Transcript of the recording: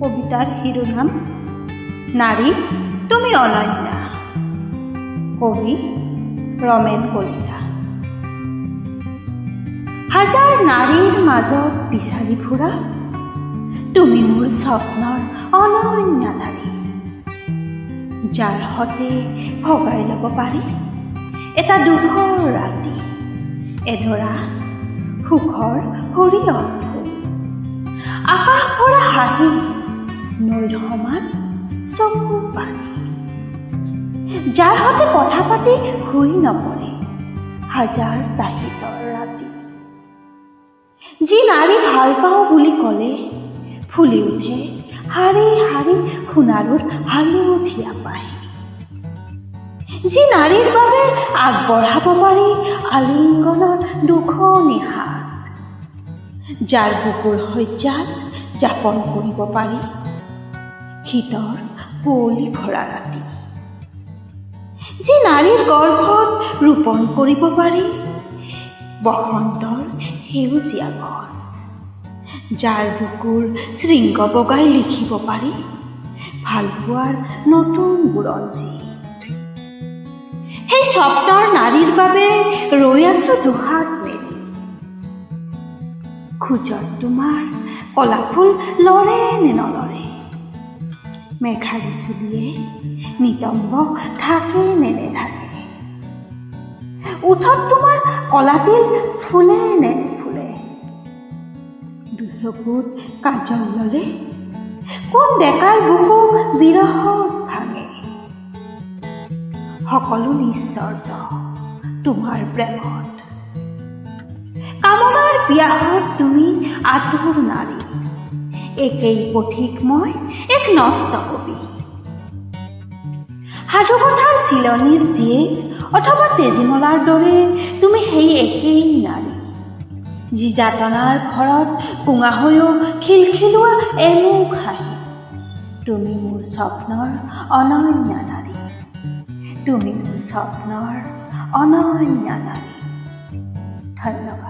কবিতাৰ শিৰোনাম নাৰী তুমি অনন্যা। কবি ৰমেন কলিতা। হাজাৰ নাৰীৰ মাজত বিচাৰি ফুৰা তুমি মোৰ স্বপ্নৰ অনন্যা নাৰী, যাৰ সতে ভগাই ল'ব পাৰি এটা দুখৰ ৰাতি, এডৰা সুখৰ সৰিয়হ ফুল, আকাশ ভৰা হাঁহি, নৈৰ সমান চকু পানী, যাৰ সতে কথা পাতি শুই নপৰে হাজাৰ তাহিতৰ ৰাতি, যি নাৰী ভাল পাওঁ বুলি ক'লে ফুলি উঠে শাৰী শাৰী সোণাৰুৰ হালধীয়া পাহি, যি নাৰীৰ বাবে আগবঢ়াব পাৰি আলিংগনৰ দুখনি হাত, যাৰ বুকুৰ শয্যাত যাপন কৰিব পাৰি শীতৰ কুঁৱলী ভৰা ৰাতি, যি নাৰীৰ গৰ্ভত ৰোপণ কৰিব পাৰি বসন্তৰ সেউজীয়া গছ, যাৰ বুকুৰ শৃংগ বগাই লিখিব পাৰি ভালপোৱাৰ নতুন বুৰঞ্জী। সেই স্বপ্নৰ নাৰীৰ বাবে ৰৈ আছো দুহাত মেলি, খোজত তোমাৰ কলা ফুল লৰে নে নলৰে, মেঘাৰী চুলিয়ে নিতম্ব থাকে নে নেথাকে, উঠত তোমাৰ কলাতিল ফুলে নে নুফুলে, দুচকুত কাজল ললে কোন ডেকাৰ বুকু বিৰহত ভাঙে, সকলো নিশ্চৰ্ত তোমাৰ প্ৰেমত, কামনাৰ পিয়াসত তুমি আতুৰ নাৰী, একেই পথিক মই এক নষ্ট কবি, সাধুকথাৰ চিলনীৰ জীয়েক অথবা তেজীমলাৰ দৰে তুমি সেই একেই নাৰী, যি যাতনাৰ ঘৰত কোঙা হৈও খিলখিলোৱা এমুখ হাঁহি, তুমি মোৰ স্বপ্নৰ অনন্যা নাৰী, তুমি মোৰ স্বপ্নৰ অনন্যা নাৰী। ধন্যবাদ।